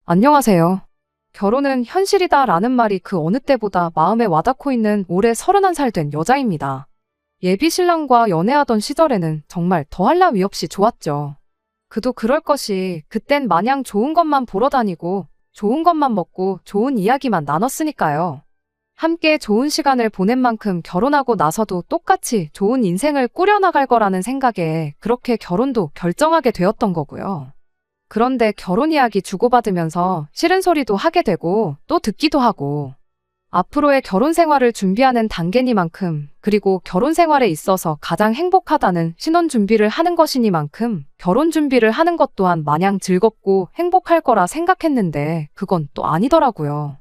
안녕하세요. 결혼은 현실이다 라는 말이 그 어느 때보다 마음에 와닿고 있는 올해 31살 된 여자입니다. 예비 신랑과 연애하던 시절에는 정말 더할 나위 없이 좋았죠. 그도 그럴 것이 그땐 마냥 좋은 것만 보러 다니고 좋은 것만 먹고 좋은 이야기만 나눴으니까요. 함께 좋은 시간을 보낸 만큼 결혼하고 나서도 똑같이 좋은 인생을 꾸려나갈 거라는 생각에 그렇게 결혼도 결정하게 되었던 거고요. 그런데 결혼 이야기 주고받으면서 싫은 소리도 하게 되고 또 듣기도 하고 앞으로의 결혼 생활을 준비하는 단계니만큼 그리고 결혼 생활에 있어서 가장 행복하다는 신혼 준비를 하는 것이니만큼 결혼 준비를 하는 것 또한 마냥 즐겁고 행복할 거라 생각했는데 그건 또 아니더라고요.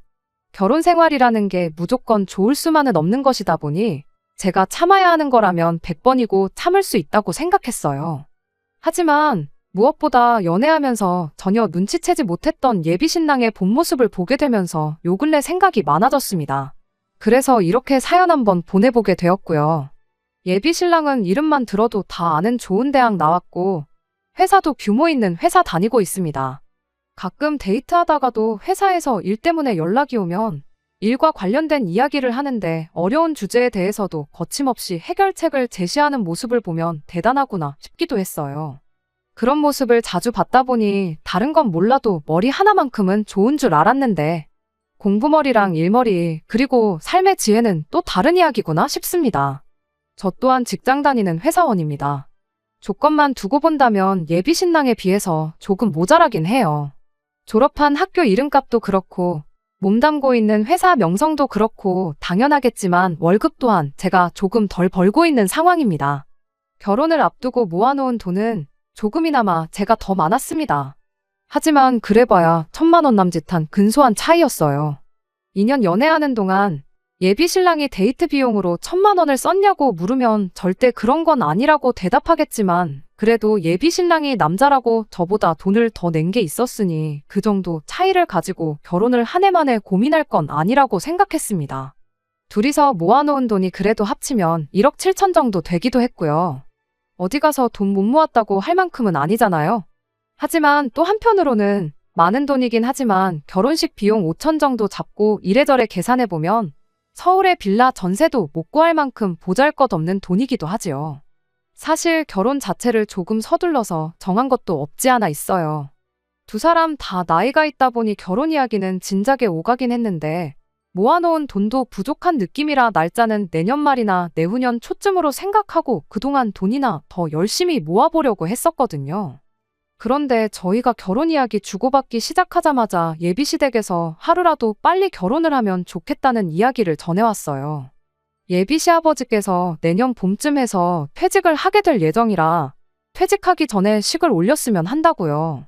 결혼 생활이라는 게 무조건 좋을 수만은 없는 것이다 보니 제가 참아야 하는 거라면 100번이고 참을 수 있다고 생각했어요. 하지만 무엇보다 연애하면서 전혀 눈치채지 못했던 예비 신랑의 본 모습을 보게 되면서 요 근래 생각이 많아졌습니다. 그래서 이렇게 사연 한번 보내보게 되었고요. 예비 신랑은 이름만 들어도 다 아는 좋은 대학 나왔고 회사도 규모 있는 회사 다니고 있습니다. 가끔 데이트하다가도 회사에서 일 때문에 연락이 오면 일과 관련된 이야기를 하는데 어려운 주제에 대해서도 거침없이 해결책을 제시하는 모습을 보면 대단하구나 싶기도 했어요. 그런 모습을 자주 봤다 보니 다른 건 몰라도 머리 하나만큼은 좋은 줄 알았는데 공부머리랑 일머리 그리고 삶의 지혜는 또 다른 이야기구나 싶습니다. 저 또한 직장 다니는 회사원입니다. 조건만 두고 본다면 예비 신랑에 비해서 조금 모자라긴 해요. 졸업한 학교 이름값도 그렇고 몸담고 있는 회사 명성도 그렇고 당연하겠지만 월급 또한 제가 조금 덜 벌고 있는 상황입니다. 결혼을 앞두고 모아놓은 돈은 조금이나마 제가 더 많았습니다. 하지만 그래봐야 1,000만 원 남짓한 근소한 차이였어요. 2년 연애하는 동안 예비 신랑이 데이트 비용으로 1,000만 원을 썼냐고 물으면 절대 그런 건 아니라고 대답하겠지만 그래도 예비 신랑이 남자라고 저보다 돈을 더 낸 게 있었으니 그 정도 차이를 가지고 결혼을 한 해 만에 고민할 건 아니라고 생각했습니다. 둘이서 모아놓은 돈이 그래도 합치면 1억 7천 정도 되기도 했고요. 어디 가서 돈 못 모았다고 할 만큼은 아니잖아요. 하지만 또 한편으로는 많은 돈이긴 하지만 결혼식 비용 5천 정도 잡고 이래저래 계산해보면 서울의 빌라 전세도 못 구할 만큼 보잘것없는 돈이기도 하지요. 사실 결혼 자체를 조금 서둘러서 정한 것도 없지 않아 있어요. 두 사람 다 나이가 있다 보니 결혼 이야기는 진작에 오가긴 했는데 모아놓은 돈도 부족한 느낌이라 날짜는 내년 말이나 내후년 초쯤으로 생각하고 그동안 돈이나 더 열심히 모아보려고 했었거든요. 그런데 저희가 결혼 이야기 주고받기 시작하자마자 예비시댁에서 하루라도 빨리 결혼을 하면 좋겠다는 이야기를 전해왔어요. 예비 시아버지께서 내년 봄쯤 해서 퇴직을 하게 될 예정이라 퇴직하기 전에 식을 올렸으면 한다고요.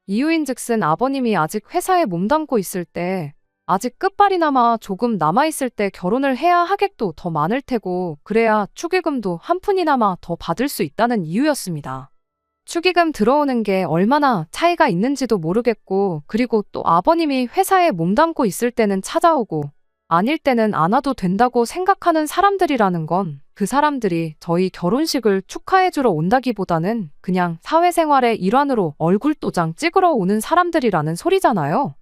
이유인즉슨 아버님이 아직 회사에 몸담고 있을 때 아직 끝발이나마 조금 남아있을 때 결혼을 해야 하객도 더 많을 테고 그래야 축의금도 한 푼이나마 더 받을 수 있다는 이유였습니다. 축의금 들어오는 게 얼마나 차이가 있는지도 모르겠고 그리고 또 아버님이 회사에 몸담고 있을 때는 찾아오고 아닐 때는 안 와도 된다고 생각하는 사람들이라는 건 그 사람들이 저희 결혼식을 축하해주러 온다기보다는 그냥 사회생활의 일환으로 얼굴도장 찍으러 오는 사람들이라는 소리잖아요.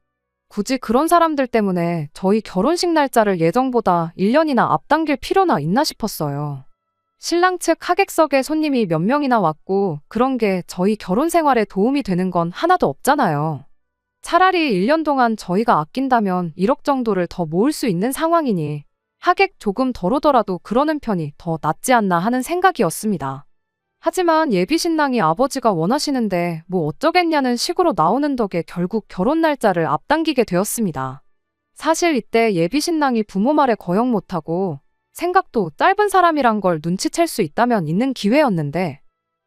굳이 그런 사람들 때문에 저희 결혼식 날짜를 예정보다 1년이나 앞당길 필요나 있나 싶었어요. 신랑 측 하객석에 손님이 몇 명이나 왔고 그런 게 저희 결혼 생활에 도움이 되는 건 하나도 없잖아요. 차라리 1년 동안 저희가 아낀다면 1억 정도를 더 모을 수 있는 상황이니 하객 조금 덜 오더라도 그러는 편이 더 낫지 않나 하는 생각이었습니다. 하지만 예비 신랑이 아버지가 원하시는데 뭐 어쩌겠냐는 식으로 나오는 덕에 결국 결혼 날짜를 앞당기게 되었습니다. 사실 이때 예비 신랑이 부모 말에 거역 못하고 생각도 짧은 사람이란 걸 눈치챌 수 있다면 있는 기회였는데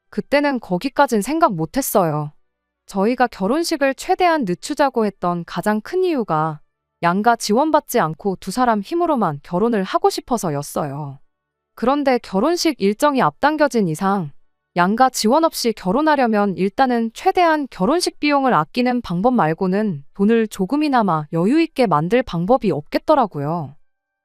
그때는 거기까진 생각 못했어요. 저희가 결혼식을 최대한 늦추자고 했던 가장 큰 이유가 양가 지원받지 않고 두 사람 힘으로만 결혼을 하고 싶어서였어요. 그런데 결혼식 일정이 앞당겨진 이상 양가 지원 없이 결혼하려면 일단은 최대한 결혼식 비용을 아끼는 방법 말고는 돈을 조금이나마 여유 있게 만들 방법이 없겠더라고요.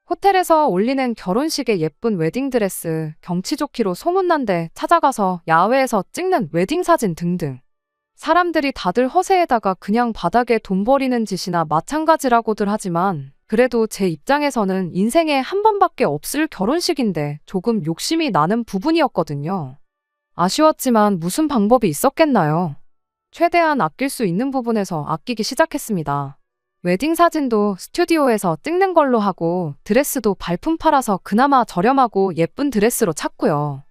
호텔에서 올리는 결혼식의 예쁜 웨딩드레스, 경치 좋기로 소문난 데 찾아가서 야외에서 찍는 웨딩사진 등등. 사람들이 다들 허세에다가 그냥 바닥에 돈 버리는 짓이나 마찬가지라고들 하지만 그래도 제 입장에서는 인생에 한 번밖에 없을 결혼식인데 조금 욕심이 나는 부분이었거든요. 아쉬웠지만 무슨 방법이 있었겠나요? 최대한 아낄 수 있는 부분에서 아끼기 시작했습니다. 웨딩 사진도 스튜디오에서 찍는 걸로 하고 드레스도 발품 팔아서 그나마 저렴하고 예쁜 드레스로 찾고요.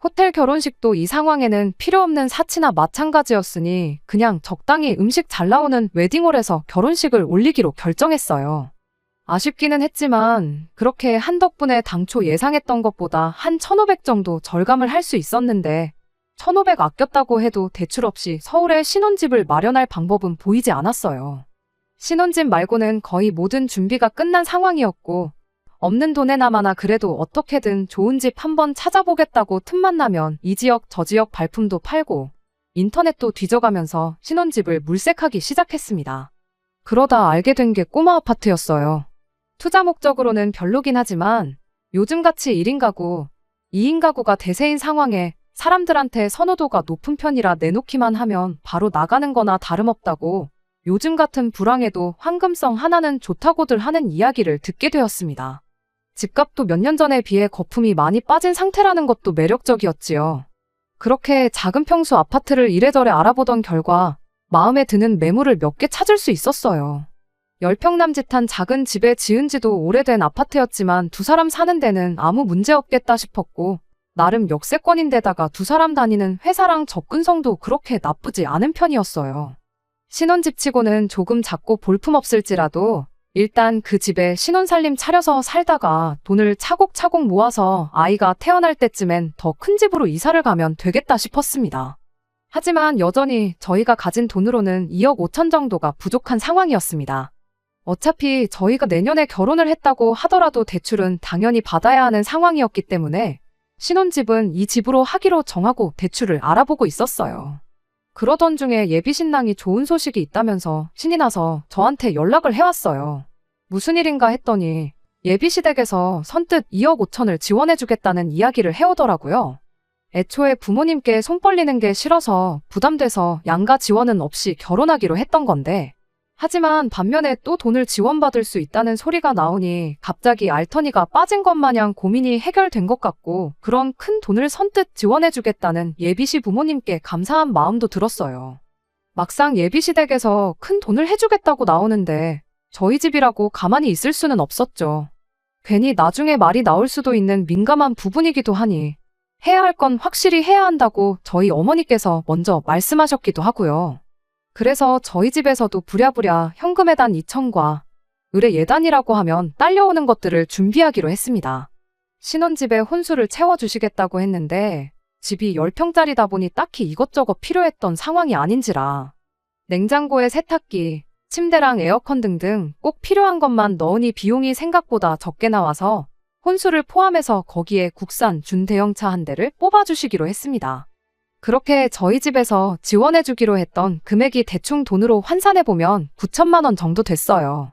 호텔 결혼식도 이 상황에는 필요 없는 사치나 마찬가지였으니 그냥 적당히 음식 잘 나오는 웨딩홀에서 결혼식을 올리기로 결정했어요. 아쉽기는 했지만 그렇게 한 덕분에 당초 예상했던 것보다 한 1,500 정도 절감을 할 수 있었는데 1,500 아꼈다고 해도 대출 없이 서울에 신혼집을 마련할 방법은 보이지 않았어요. 신혼집 말고는 거의 모든 준비가 끝난 상황이었고 없는 돈에나마나 그래도 어떻게든 좋은 집 한번 찾아보겠다고 틈만 나면 이 지역 저 지역 발품도 팔고 인터넷도 뒤져가면서 신혼집을 물색하기 시작했습니다. 그러다 알게 된 게 꼬마 아파트였어요. 투자 목적으로는 별로긴 하지만 요즘같이 1인 가구, 2인 가구가 대세인 상황에 사람들한테 선호도가 높은 편이라 내놓기만 하면 바로 나가는 거나 다름없다고 요즘 같은 불황에도 황금성 하나는 좋다고들 하는 이야기를 듣게 되었습니다. 집값도 몇 년 전에 비해 거품이 많이 빠진 상태라는 것도 매력적이었지요. 그렇게 작은 평수 아파트를 이래저래 알아보던 결과 마음에 드는 매물을 몇 개 찾을 수 있었어요. 10평 남짓한 작은 집에 지은 지도 오래된 아파트였지만 두 사람 사는 데는 아무 문제 없겠다 싶었고 나름 역세권인데다가 두 사람 다니는 회사랑 접근성도 그렇게 나쁘지 않은 편이었어요. 신혼집치고는 조금 작고 볼품없을지라도 일단 그 집에 신혼살림 차려서 살다가 돈을 차곡차곡 모아서 아이가 태어날 때쯤엔 더 큰 집으로 이사를 가면 되겠다 싶었습니다. 하지만 여전히 저희가 가진 돈으로는 2억 5천 정도가 부족한 상황이었습니다. 어차피 저희가 내년에 결혼을 했다고 하더라도 대출은 당연히 받아야 하는 상황이었기 때문에 신혼집은 이 집으로 하기로 정하고 대출을 알아보고 있었어요. 그러던 중에 예비 신랑이 좋은 소식이 있다면서 신이 나서 저한테 연락을 해왔어요. 무슨 일인가 했더니 예비시댁에서 선뜻 2억 5천을 지원해주겠다는 이야기를 해오더라고요. 애초에 부모님께 손 벌리는 게 싫어서 부담돼서 양가 지원은 없이 결혼하기로 했던 건데 하지만 반면에 또 돈을 지원받을 수 있다는 소리가 나오니 갑자기 알터니가 빠진 것 마냥 고민이 해결된 것 같고 그런 큰 돈을 선뜻 지원해주겠다는 예비시 부모님께 감사한 마음도 들었어요. 막상 예비시댁에서 큰 돈을 해주겠다고 나오는데 저희 집이라고 가만히 있을 수는 없었죠. 괜히 나중에 말이 나올 수도 있는 민감한 부분이기도 하니 해야 할 건 확실히 해야 한다고 저희 어머니께서 먼저 말씀하셨기도 하고요. 그래서 저희 집에서도 부랴부랴 현금에단 2천과 의뢰 예단이라고 하면 딸려오는 것들을 준비하기로 했습니다. 신혼집에 혼수를 채워주시겠다고 했는데 집이 10평짜리다 보니 딱히 이것저것 필요했던 상황이 아닌지라 냉장고에 세탁기, 침대랑 에어컨 등등 꼭 필요한 것만 넣으니 비용이 생각보다 적게 나와서 혼수를 포함해서 거기에 국산 준대형차 한 대를 뽑아주시기로 했습니다. 그렇게 저희 집에서 지원해주기로 했던 금액이 대충 돈으로 환산해보면 9천만 원 정도 됐어요.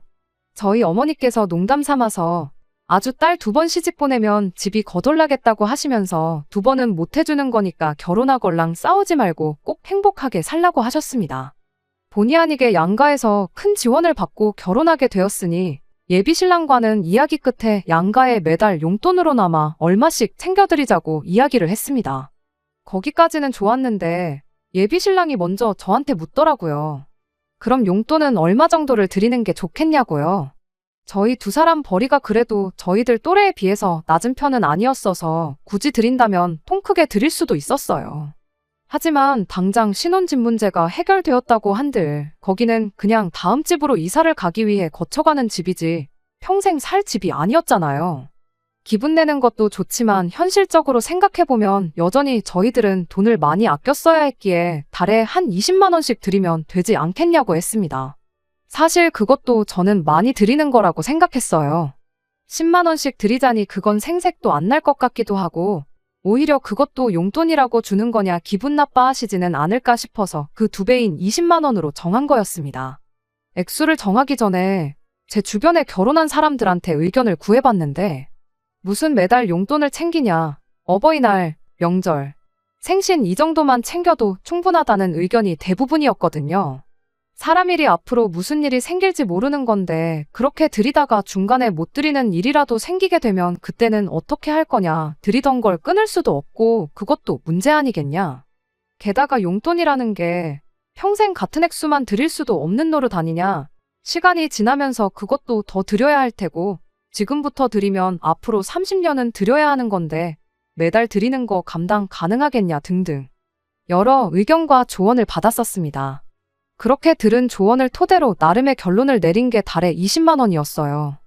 저희 어머니께서 농담 삼아서 아주 딸 2번 시집 보내면 집이 거덜나겠다고 하시면서 2번은 못해주는 거니까 결혼하걸랑 싸우지 말고 꼭 행복하게 살라고 하셨습니다. 본의 아니게 양가에서 큰 지원을 받고 결혼하게 되었으니 예비신랑과는 이야기 끝에 양가에 매달 용돈으로나마 얼마씩 챙겨드리자고 이야기를 했습니다. 거기까지는 좋았는데 예비신랑이 먼저 저한테 묻더라고요. 그럼 용돈은 얼마 정도를 드리는 게 좋겠냐고요. 저희 두 사람 벌이가 그래도 저희들 또래에 비해서 낮은 편은 아니었어서 굳이 드린다면 통 크게 드릴 수도 있었어요. 하지만 당장 신혼집 문제가 해결되었다고 한들 거기는 그냥 다음 집으로 이사를 가기 위해 거쳐가는 집이지 평생 살 집이 아니었잖아요. 기분 내는 것도 좋지만 현실적으로 생각해보면 여전히 저희들은 돈을 많이 아껴 써야 했기에 달에 한 20만 원씩 드리면 되지 않겠냐고 했습니다. 사실 그것도 저는 많이 드리는 거라고 생각했어요. 10만 원씩 드리자니 그건 생색도 안 날 것 같기도 하고 오히려 그것도 용돈이라고 주는 거냐 기분 나빠하시지는 않을까 싶어서 그 2배인 20만 원으로 정한 거였습니다. 액수를 정하기 전에 제 주변에 결혼한 사람들한테 의견을 구해봤는데 무슨 매달 용돈을 챙기냐, 어버이날, 명절, 생신 이 정도만 챙겨도 충분하다는 의견이 대부분이었거든요. 사람 일이 앞으로 무슨 일이 생길지 모르는 건데 그렇게 들이다가 중간에 못 들이는 일이라도 생기게 되면 그때는 어떻게 할 거냐. 들이던 걸 끊을 수도 없고 그것도 문제 아니겠냐. 게다가 용돈이라는 게 평생 같은 액수만 드릴 수도 없는 노릇 아니냐. 시간이 지나면서 그것도 더 드려야 할 테고 지금부터 드리면 앞으로 30년은 드려야 하는 건데 매달 드리는 거 감당 가능하겠냐 등등 여러 의견과 조언을 받았었습니다. 그렇게 들은 조언을 토대로 나름의 결론을 내린 게 달에 20만 원이었어요.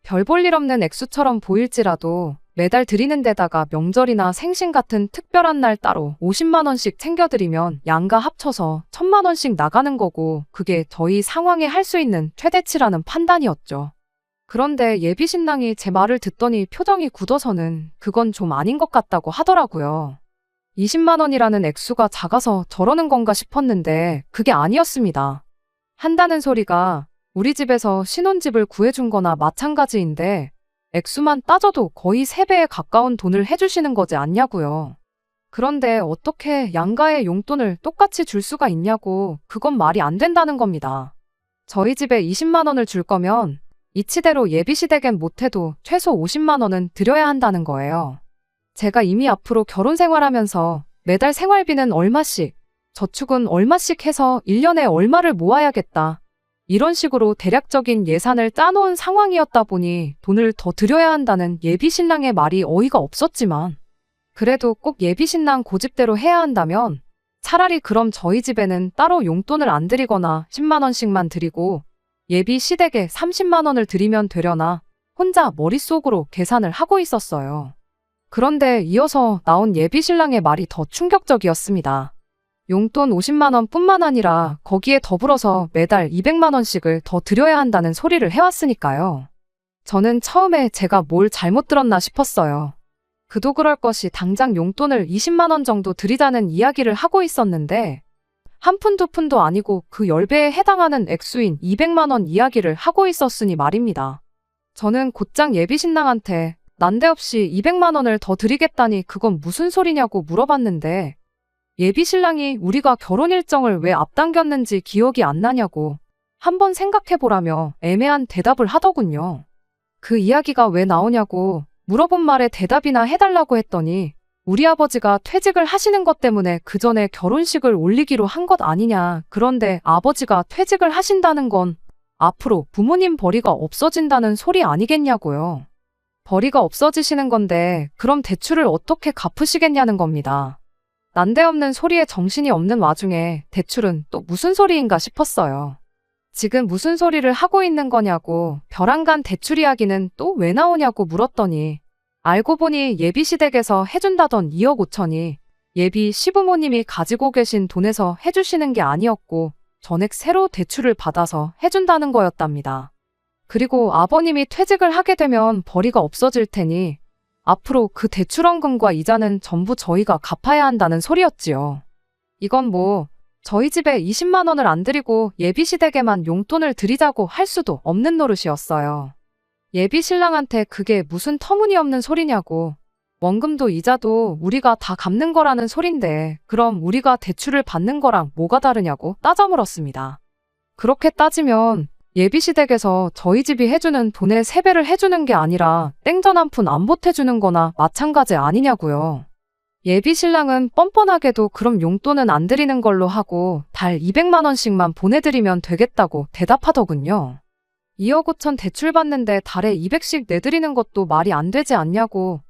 별 볼 일 없는 액수처럼 보일지라도 매달 드리는 데다가 명절이나 생신 같은 특별한 날 따로 50만 원씩 챙겨드리면 양가 합쳐서 1000만 원씩 나가는 거고 그게 저희 상황에 할 수 있는 최대치라는 판단이었죠. 그런데 예비 신랑이 제 말을 듣더니 표정이 굳어서는 그건 좀 아닌 것 같다고 하더라고요. 20만 원이라는 액수가 작아서 저러는 건가 싶었는데 그게 아니었습니다. 한다는 소리가 우리 집에서 신혼집을 구해준 거나 마찬가지인데 액수만 따져도 거의 3배에 가까운 돈을 해주시는 거지 않냐고요. 그런데 어떻게 양가의 용돈을 똑같이 줄 수가 있냐고 그건 말이 안 된다는 겁니다. 저희 집에 20만 원을 줄 거면 이치대로 예비시댁엔 못해도 최소 50만 원은 드려야 한다는 거예요. 제가 이미 앞으로 결혼 생활하면서 매달 생활비는 얼마씩, 저축은 얼마씩 해서 1년에 얼마를 모아야겠다. 이런 식으로 대략적인 예산을 짜놓은 상황이었다 보니 돈을 더 드려야 한다는 예비신랑의 말이 어이가 없었지만 그래도 꼭 예비신랑 고집대로 해야 한다면 차라리 그럼 저희 집에는 따로 용돈을 안 드리거나 10만 원씩만 드리고 예비시댁에 30만 원을 드리면 되려나 혼자 머릿속으로 계산을 하고 있었어요. 그런데 이어서 나온 예비신랑의 말이 더 충격적이었습니다. 용돈 50만 원 뿐만 아니라 거기에 더불어서 매달 200만 원씩을 더 드려야 한다는 소리를 해왔으니까요. 저는 처음에 제가 뭘 잘못 들었나 싶었어요. 그도 그럴 것이 당장 용돈을 20만 원 정도 드리자는 이야기를 하고 있었는데 한 푼 두 푼도 아니고 그 10배에 해당하는 액수인 200만 원 이야기를 하고 있었으니 말입니다. 저는 곧장 예비신랑한테 난데없이 200만 원을 더 드리겠다니 그건 무슨 소리냐고 물어봤는데 예비신랑이 우리가 결혼 일정을 왜 앞당겼는지 기억이 안 나냐고 한번 생각해보라며 애매한 대답을 하더군요. 그 이야기가 왜 나오냐고 물어본 말에 대답이나 해달라고 했더니 우리 아버지가 퇴직을 하시는 것 때문에 그 전에 결혼식을 올리기로 한 것 아니냐. 그런데 아버지가 퇴직을 하신다는 건 앞으로 부모님 벌이가 없어진다는 소리 아니겠냐고요. 벌이가 없어지시는 건데 그럼 대출을 어떻게 갚으시겠냐는 겁니다. 난데없는 소리에 정신이 없는 와중에 대출은 또 무슨 소리인가 싶었어요. 지금 무슨 소리를 하고 있는 거냐고 벼랑간 대출 이야기는 또 왜 나오냐고 물었더니 알고 보니 예비시댁에서 해준다던 2억 5천이 예비 시부모님이 가지고 계신 돈에서 해주시는 게 아니었고 전액 새로 대출을 받아서 해준다는 거였답니다. 그리고 아버님이 퇴직을 하게 되면 벌이가 없어질 테니 앞으로 그 대출원금과 이자는 전부 저희가 갚아야 한다는 소리였지요. 이건 뭐 저희 집에 20만 원을 안 드리고 예비시댁에만 용돈을 드리자고 할 수도 없는 노릇이었어요. 예비신랑한테 그게 무슨 터무니없는 소리냐고 원금도 이자도 우리가 다 갚는 거라는 소린데 그럼 우리가 대출을 받는 거랑 뭐가 다르냐고 따져 물었습니다. 그렇게 따지면 예비시댁에서 저희 집이 해주는 돈의 3배를 해주는 게 아니라 땡전 한 푼 안 보태주는 거나 마찬가지 아니냐고요. 예비신랑은 뻔뻔하게도 그럼 용돈은 안 드리는 걸로 하고 달 200만 원씩만 보내드리면 되겠다고 대답하더군요. 2억 5천 대출 받는데 달에 200씩 내드리는 것도 말이 안 되지 않냐고.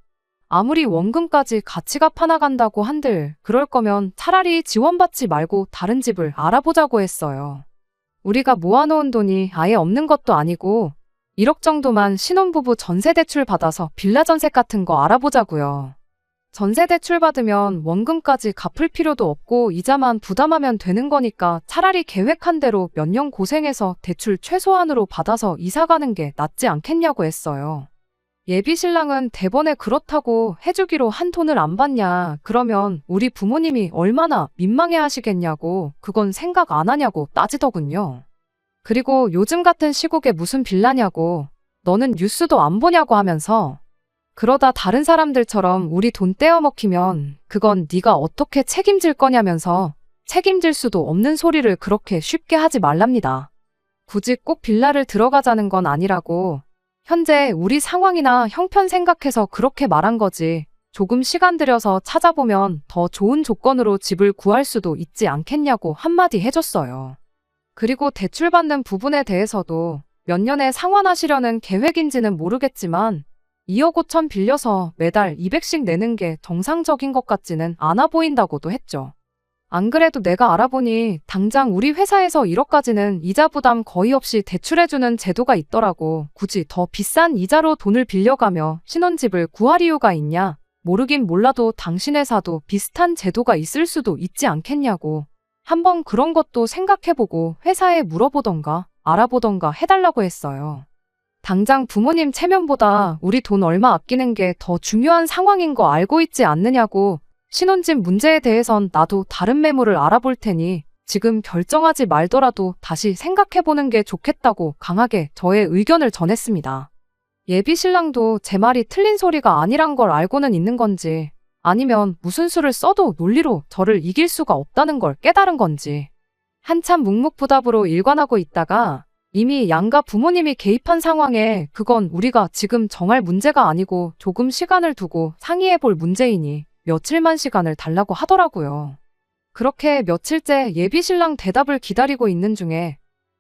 아무리 원금까지 같이 갚아나간다고 한들 그럴 거면 차라리 지원받지 말고 다른 집을 알아보자고 했어요. 우리가 모아놓은 돈이 아예 없는 것도 아니고 1억 정도만 신혼부부 전세대출 받아서 빌라 전세 같은 거 알아보자고요. 전세대출 받으면 원금까지 갚을 필요도 없고 이자만 부담하면 되는 거니까 차라리 계획한 대로 몇 년 고생해서 대출 최소한으로 받아서 이사 가는 게 낫지 않겠냐고 했어요. 예비신랑은 대번에 그렇다고 해주기로 한 돈을 안 받냐. 그러면 우리 부모님이 얼마나 민망해 하시겠냐고 그건 생각 안 하냐고 따지더군요. 그리고 요즘 같은 시국에 무슨 빌라냐고 너는 뉴스도 안 보냐고 하면서 그러다 다른 사람들처럼 우리 돈 떼어먹히면 그건 네가 어떻게 책임질 거냐면서 책임질 수도 없는 소리를 그렇게 쉽게 하지 말랍니다. 굳이 꼭 빌라를 들어가자는 건 아니라고. 현재 우리 상황이나 형편 생각해서 그렇게 말한 거지. 조금 시간 들여서 찾아보면 더 좋은 조건으로 집을 구할 수도 있지 않겠냐고 한마디 해줬어요. 그리고 대출받는 부분에 대해서도 몇 년에 상환하시려는 계획인지는 모르겠지만 2억 5천 빌려서 매달 200씩 내는 게 정상적인 것 같지는 않아 보인다고도 했죠. 안 그래도 내가 알아보니 당장 우리 회사에서 1억까지는 이자 부담 거의 없이 대출해주는 제도가 있더라고. 굳이 더 비싼 이자로 돈을 빌려가며 신혼집을 구할 이유가 있냐? 모르긴 몰라도 당신 회사도 비슷한 제도가 있을 수도 있지 않겠냐고. 한번 그런 것도 생각해보고 회사에 물어보던가 알아보던가 해달라고 했어요. 당장 부모님 체면보다 우리 돈 얼마 아끼는 게 더 중요한 상황인 거 알고 있지 않느냐고. 신혼집 문제에 대해선 나도 다른 매물을 알아볼 테니 지금 결정하지 말더라도 다시 생각해보는 게 좋겠다고 강하게 저의 의견을 전했습니다. 예비 신랑도 제 말이 틀린 소리가 아니란 걸 알고는 있는 건지 아니면 무슨 수를 써도 논리로 저를 이길 수가 없다는 걸 깨달은 건지 한참 묵묵부답으로 일관하고 있다가 이미 양가 부모님이 개입한 상황에 그건 우리가 지금 정할 문제가 아니고 조금 시간을 두고 상의해볼 문제이니 며칠만 시간을 달라고 하더라고요. 그렇게 며칠째 예비 신랑 대답을 기다리고 있는 중에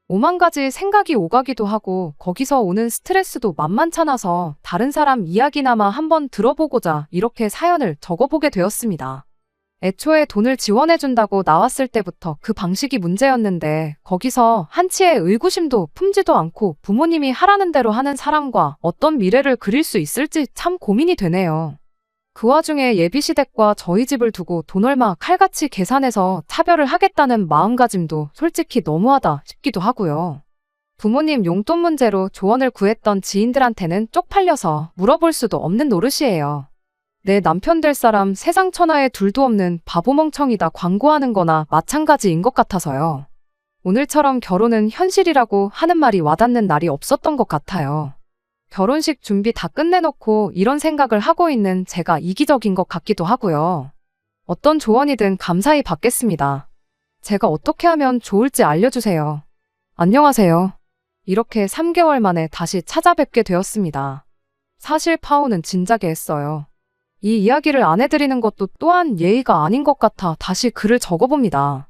오만 가지 생각이 오가기도 하고 거기서 오는 스트레스도 만만찮아서 다른 사람 이야기나마 한번 들어보고자 이렇게 사연을 적어보게 되었습니다. 애초에 돈을 지원해준다고 나왔을 때부터 그 방식이 문제였는데 거기서 한치의 의구심도 품지도 않고 부모님이 하라는 대로 하는 사람과 어떤 미래를 그릴 수 있을지 참 고민이 되네요. 그 와중에 예비시댁과 저희 집을 두고 돈 얼마 칼같이 계산해서 차별을 하겠다는 마음가짐도 솔직히 너무하다 싶기도 하고요. 부모님 용돈 문제로 조언을 구했던 지인들한테는 쪽팔려서 물어볼 수도 없는 노릇이에요. 내 남편 될 사람 세상 천하에 둘도 없는 바보멍청이다 광고하는 거나 마찬가지인 것 같아서요. 오늘처럼 결혼은 현실이라고 하는 말이 와닿는 날이 없었던 것 같아요. 결혼식 준비 다 끝내놓고 이런 생각을 하고 있는 제가 이기적인 것 같기도 하고요. 어떤 조언이든 감사히 받겠습니다. 제가 어떻게 하면 좋을지 알려주세요. 안녕하세요. 이렇게 3개월 만에 다시 찾아뵙게 되었습니다. 사실 파혼은 진작에 했어요. 이 이야기를 안 해드리는 것도 또한 예의가 아닌 것 같아 다시 글을 적어봅니다.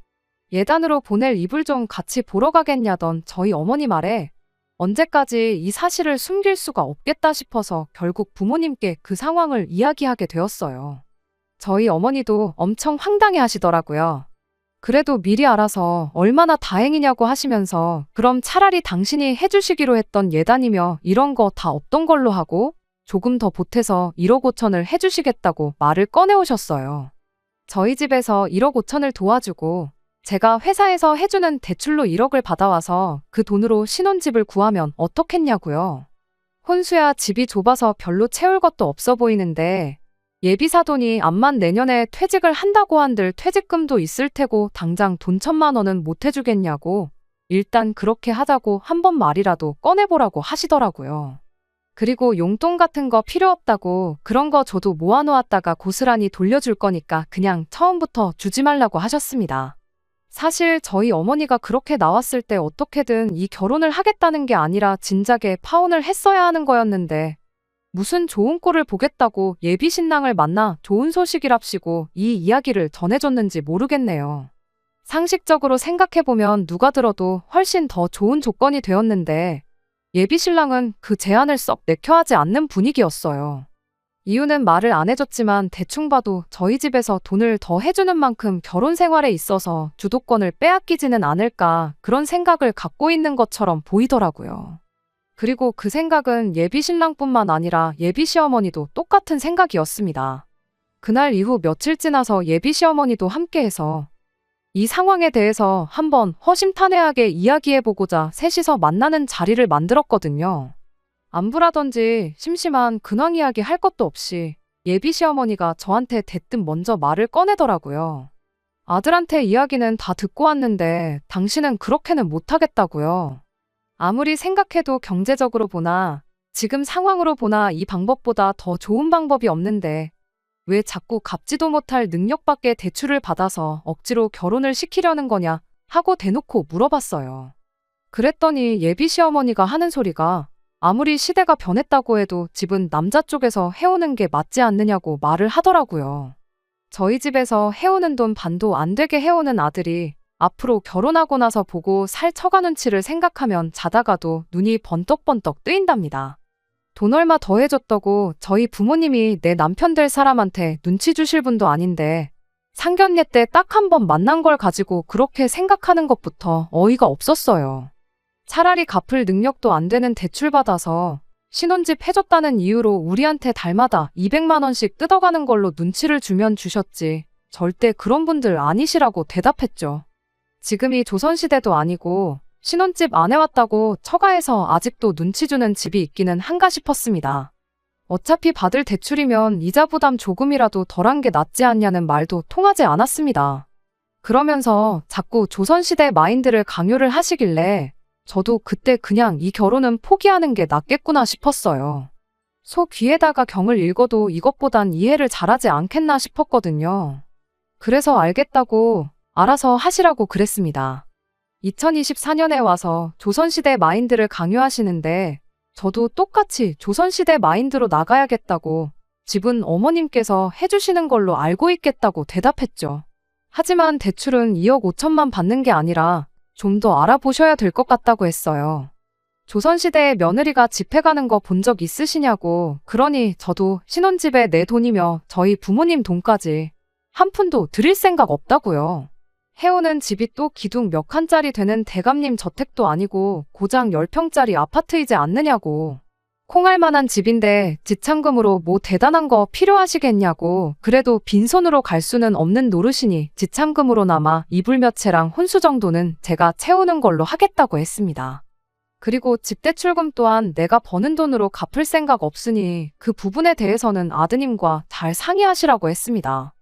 예단으로 보낼 이불 좀 같이 보러 가겠냐던 저희 어머니 말에 언제까지 이 사실을 숨길 수가 없겠다 싶어서 결국 부모님께 그 상황을 이야기하게 되었어요. 저희 어머니도 엄청 황당해 하시더라고요. 그래도 미리 알아서 얼마나 다행이냐고 하시면서 그럼 차라리 당신이 해주시기로 했던 예단이며 이런 거 다 없던 걸로 하고 조금 더 보태서 1억 5천을 해주시겠다고 말을 꺼내오셨어요. 저희 집에서 1억 5천을 도와주고 제가 회사에서 해주는 대출로 1억을 받아와서 그 돈으로 신혼집을 구하면 어떻겠냐고요. 혼수야 집이 좁아서 별로 채울 것도 없어 보이는데 예비사돈이 암만 내년에 퇴직을 한다고 한들 퇴직금도 있을 테고 당장 돈 1,000만 원은 못 해주겠냐고 일단 그렇게 하자고 한 번 말이라도 꺼내보라고 하시더라고요. 그리고 용돈 같은 거 필요 없다고 그런 거 저도 모아놓았다가 고스란히 돌려줄 거니까 그냥 처음부터 주지 말라고 하셨습니다. 사실 저희 어머니가 그렇게 나왔을 때 어떻게든 이 결혼을 하겠다는 게 아니라 진작에 파혼을 했어야 하는 거였는데 무슨 좋은 꼴을 보겠다고 예비 신랑을 만나 좋은 소식이랍시고 이 이야기를 전해줬는지 모르겠네요. 상식적으로 생각해보면 누가 들어도 훨씬 더 좋은 조건이 되었는데 예비 신랑은 그 제안을 썩 내켜하지 않는 분위기였어요. 이유는 말을 안 해줬지만 대충 봐도 저희 집에서 돈을 더 해주는 만큼 결혼 생활에 있어서 주도권을 빼앗기지는 않을까 그런 생각을 갖고 있는 것처럼 보이더라고요. 그리고 그 생각은 예비 신랑뿐만 아니라 예비 시어머니도 똑같은 생각이었습니다. 그날 이후 며칠 지나서 예비 시어머니도 함께해서 이 상황에 대해서 한번 허심탄회하게 이야기해보고자 셋이서 만나는 자리를 만들었거든요. 안부라든지 심심한 근황 이야기 할 것도 없이 예비 시어머니가 저한테 대뜸 먼저 말을 꺼내더라고요. 아들한테 이야기는 다 듣고 왔는데 당신은 그렇게는 못하겠다고요. 아무리 생각해도 경제적으로 보나 지금 상황으로 보나 이 방법보다 더 좋은 방법이 없는데 왜 자꾸 갚지도 못할 능력밖에 대출을 받아서 억지로 결혼을 시키려는 거냐 하고 대놓고 물어봤어요. 그랬더니 예비 시어머니가 하는 소리가 아무리 시대가 변했다고 해도 집은 남자 쪽에서 해오는 게 맞지 않느냐고 말을 하더라고요. 저희 집에서 해오는 돈 반도 안 되게 해오는 아들이 앞으로 결혼하고 나서 보고 살 처가 눈치를 생각하면 자다가도 눈이 번떡번떡 뜨인답니다. 돈 얼마 더 해줬다고 저희 부모님이 내 남편 될 사람한테 눈치 주실 분도 아닌데 상견례 때 딱 한 번 만난 걸 가지고 그렇게 생각하는 것부터 어이가 없었어요. 차라리 갚을 능력도 안 되는 대출 받아서 신혼집 해줬다는 이유로 우리한테 달마다 200만 원씩 뜯어가는 걸로 눈치를 주면 주셨지 절대 그런 분들 아니시라고 대답했죠. 지금이 조선시대도 아니고 신혼집 안 해왔다고 처가에서 아직도 눈치 주는 집이 있기는 한가 싶었습니다. 어차피 받을 대출이면 이자 부담 조금이라도 덜한 게 낫지 않냐는 말도 통하지 않았습니다. 그러면서 자꾸 조선시대 마인드를 강요를 하시길래 저도 그때 그냥 이 결혼은 포기하는 게 낫겠구나 싶었어요. 소 귀에다가 경을 읽어도 이것보단 이해를 잘하지 않겠나 싶었거든요. 그래서 알겠다고 알아서 하시라고 그랬습니다. 2024년에 와서 조선시대 마인드를 강요하시는데 저도 똑같이 조선시대 마인드로 나가야겠다고 집은 어머님께서 해주시는 걸로 알고 있겠다고 대답했죠. 하지만 대출은 2억 5천만 받는 게 아니라 좀 더 알아보셔야 될 것 같다고 했어요. 조선시대에 며느리가 집해 가는 거 본 적 있으시냐고. 그러니 저도 신혼집에 내 돈이며 저희 부모님 돈까지 한 푼도 드릴 생각 없다고요. 해오는 집이 또 기둥 몇 칸짜리 되는 대감님 저택도 아니고 고장 10평짜리 아파트이지 않느냐고. 콩할 만한 집인데 지참금으로 뭐 대단한 거 필요하시겠냐고. 그래도 빈손으로 갈 수는 없는 노릇이니 지참금으로나마 이불 몇 채랑 혼수 정도는 제가 채우는 걸로 하겠다고 했습니다. 그리고 집대출금 또한 내가 버는 돈으로 갚을 생각 없으니 그 부분에 대해서는 아드님과 잘 상의하시라고 했습니다.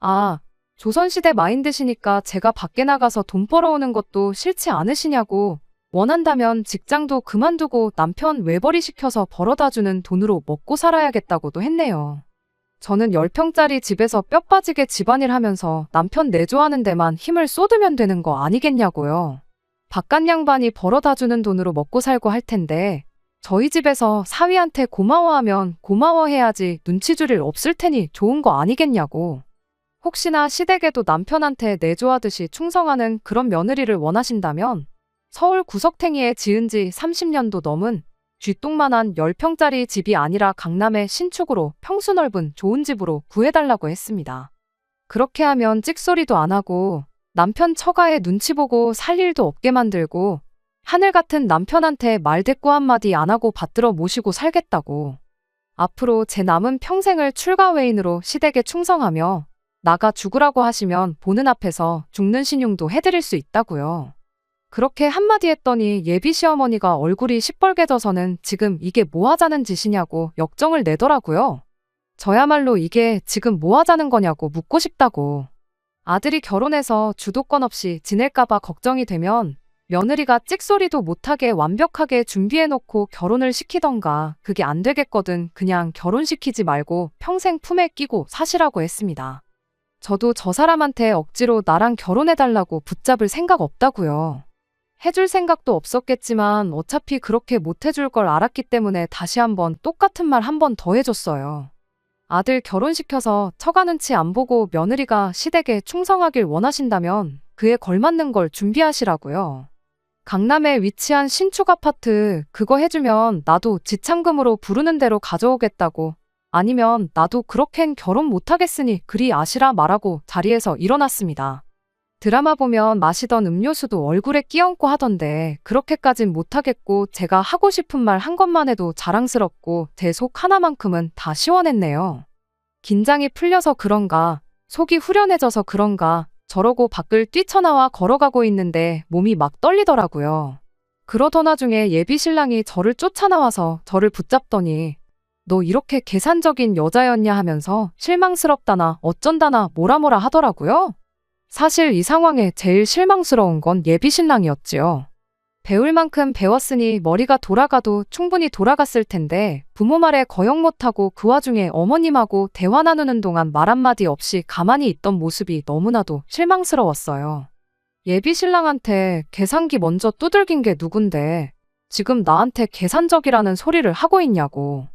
아, 조선시대 마인드시니까 제가 밖에 나가서 돈 벌어오는 것도 싫지 않으시냐고. 원한다면 직장도 그만두고 남편 외벌이 시켜서 벌어다주는 돈으로 먹고 살아야겠다고도 했네요. 저는 10평짜리 집에서 뼈 빠지게 집안일 하면서 남편 내조하는 데만 힘을 쏟으면 되는 거 아니겠냐고요. 바깥 양반이 벌어다주는 돈으로 먹고 살고 할 텐데 저희 집에서 사위한테 고마워하면 고마워해야지 눈치 줄 일 없을 테니 좋은 거 아니겠냐고. 혹시나 시댁에도 남편한테 내조하듯이 충성하는 그런 며느리를 원하신다면 서울 구석탱이에 지은 지 30년도 넘은 쥐똥만한 10평짜리 집이 아니라 강남의 신축으로 평수 넓은 좋은 집으로 구해달라고 했습니다. 그렇게 하면 찍소리도 안 하고 남편 처가에 눈치 보고 살 일도 없게 만들고 하늘 같은 남편한테 말대꾸 한마디 안 하고 받들어 모시고 살겠다고. 앞으로 제 남은 평생을 출가외인으로 시댁에 충성하며 나가 죽으라고 하시면 보는 앞에서 죽는 신용도 해드릴 수 있다고요. 그렇게 한마디 했더니 예비 시어머니가 얼굴이 시뻘개져서는 지금 이게 뭐 하자는 짓이냐고 역정을 내더라고요. 저야말로 이게 지금 뭐 하자는 거냐고 묻고 싶다고. 아들이 결혼해서 주도권 없이 지낼까봐 걱정이 되면 며느리가 찍소리도 못하게 완벽하게 준비해놓고 결혼을 시키던가. 그게 안 되겠거든 그냥 결혼시키지 말고 평생 품에 끼고 사시라고 했습니다. 저도 저 사람한테 억지로 나랑 결혼해달라고 붙잡을 생각 없다고요. 해줄 생각도 없었겠지만 어차피 그렇게 못 해줄 걸 알았기 때문에 다시 한번 똑같은 말 한 번 더 해줬어요. 아들 결혼시켜서 처가 눈치 안 보고 며느리가 시댁에 충성하길 원하신다면 그에 걸맞는 걸 준비하시라고요. 강남에 위치한 신축 아파트 그거 해주면 나도 지참금으로 부르는 대로 가져오겠다고. 아니면 나도 그렇겐 결혼 못하겠으니 그리 아시라 말하고 자리에서 일어났습니다. 드라마 보면 마시던 음료수도 얼굴에 끼얹고 하던데 그렇게까진 못하겠고 제가 하고 싶은 말 한 것만 해도 자랑스럽고 제 속 하나만큼은 다 시원했네요. 긴장이 풀려서 그런가 속이 후련해져서 그런가 저러고 밖을 뛰쳐나와 걸어가고 있는데 몸이 막 떨리더라고요. 그러던 와중에 예비 신랑이 저를 쫓아나와서 저를 붙잡더니 너 이렇게 계산적인 여자였냐 하면서 실망스럽다나 어쩐다나 뭐라 하더라고요. 사실 이 상황에 제일 실망스러운 건 예비 신랑이었지요. 배울 만큼 배웠으니 머리가 돌아가도 충분히 돌아갔을 텐데 부모 말에 거역 못하고 그 와중에 어머님하고 대화 나누는 동안 말 한마디 없이 가만히 있던 모습이 너무나도 실망스러웠어요. 예비 신랑한테 계산기 먼저 두들긴 게 누군데 지금 나한테 계산적이라는 소리를 하고 있냐고.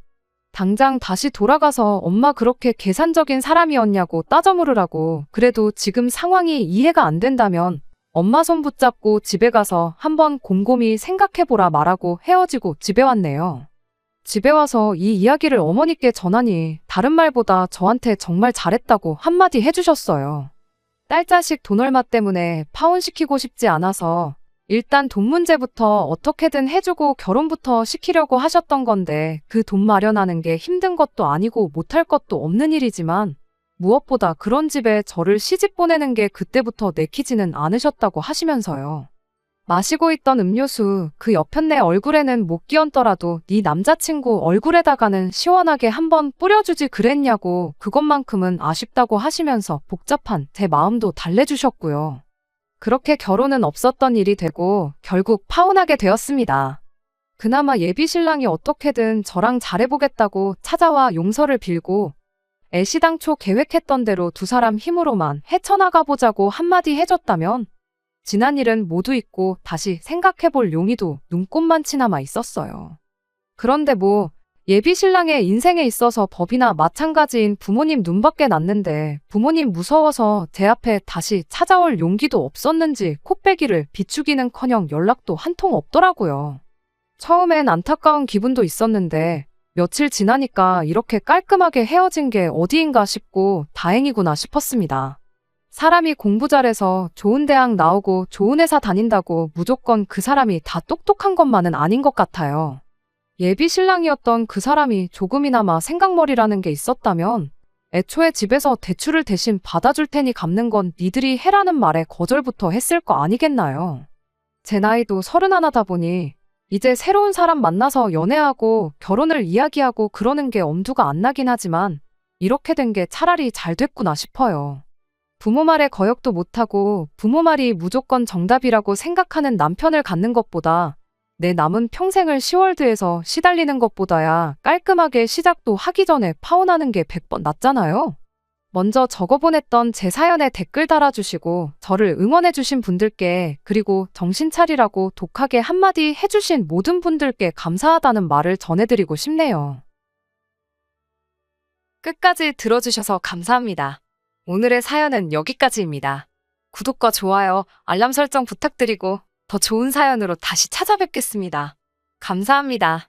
당장 다시 돌아가서 엄마 그렇게 계산적인 사람이었냐고 따져 물으라고. 그래도 지금 상황이 이해가 안 된다면 엄마 손 붙잡고 집에 가서 한번 곰곰이 생각해보라 말하고 헤어지고 집에 왔네요. 집에 와서 이 이야기를 어머니께 전하니 다른 말보다 저한테 정말 잘했다고 한마디 해주셨어요. 딸 자식 돈 얼마 때문에 파혼시키고 싶지 않아서 일단 돈 문제부터 어떻게든 해주고 결혼부터 시키려고 하셨던 건데 그 돈 마련하는 게 힘든 것도 아니고 못할 것도 없는 일이지만 무엇보다 그런 집에 저를 시집 보내는 게 그때부터 내키지는 않으셨다고 하시면서요. 마시고 있던 음료수 그 옆편네 얼굴에는 못 끼얹더라도 네 남자친구 얼굴에다가는 시원하게 한번 뿌려주지 그랬냐고 그것만큼은 아쉽다고 하시면서 복잡한 제 마음도 달래주셨고요. 그렇게 결혼은 없었던 일이 되고 결국 파혼하게 되었습니다. 그나마 예비 신랑이 어떻게든 저랑 잘해보겠다고 찾아와 용서를 빌고 애시당초 계획했던 대로 두 사람 힘으로만 헤쳐나가보자고 한마디 해줬다면 지난 일은 모두 잊고 다시 생각해볼 용의도 눈꼽만치 남아 있었어요. 그런데 뭐 예비 신랑의 인생에 있어서 법이나 마찬가지인 부모님 눈밖에 났는데 부모님 무서워서 제 앞에 다시 찾아올 용기도 없었는지 코빼기를 비추기는커녕 연락도 한 통 없더라고요. 처음엔 안타까운 기분도 있었는데 며칠 지나니까 이렇게 깔끔하게 헤어진 게 어디인가 싶고 다행이구나 싶었습니다. 사람이 공부 잘해서 좋은 대학 나오고 좋은 회사 다닌다고 무조건 그 사람이 다 똑똑한 것만은 아닌 것 같아요. 예비 신랑이었던 그 사람이 조금이나마 생각머리라는 게 있었다면 애초에 집에서 대출을 대신 받아줄 테니 갚는 건 니들이 해라는 말에 거절부터 했을 거 아니겠나요? 제 나이도 31이다 보니 이제 새로운 사람 만나서 연애하고 결혼을 이야기하고 그러는 게 엄두가 안 나긴 하지만 이렇게 된 게 차라리 잘 됐구나 싶어요. 부모 말에 거역도 못하고 부모 말이 무조건 정답이라고 생각하는 남편을 갖는 것보다 내 남은 평생을 시월드에서 시달리는 것보다야 깔끔하게 시작도 하기 전에 파혼하는 게 100번 낫잖아요. 먼저 적어보냈던 제 사연에 댓글 달아주시고 저를 응원해주신 분들께 그리고 정신 차리라고 독하게 한마디 해주신 모든 분들께 감사하다는 말을 전해드리고 싶네요. 끝까지 들어주셔서 감사합니다. 오늘의 사연은 여기까지입니다. 구독과 좋아요, 알람 설정 부탁드리고 더 좋은 사연으로 다시 찾아뵙겠습니다. 감사합니다.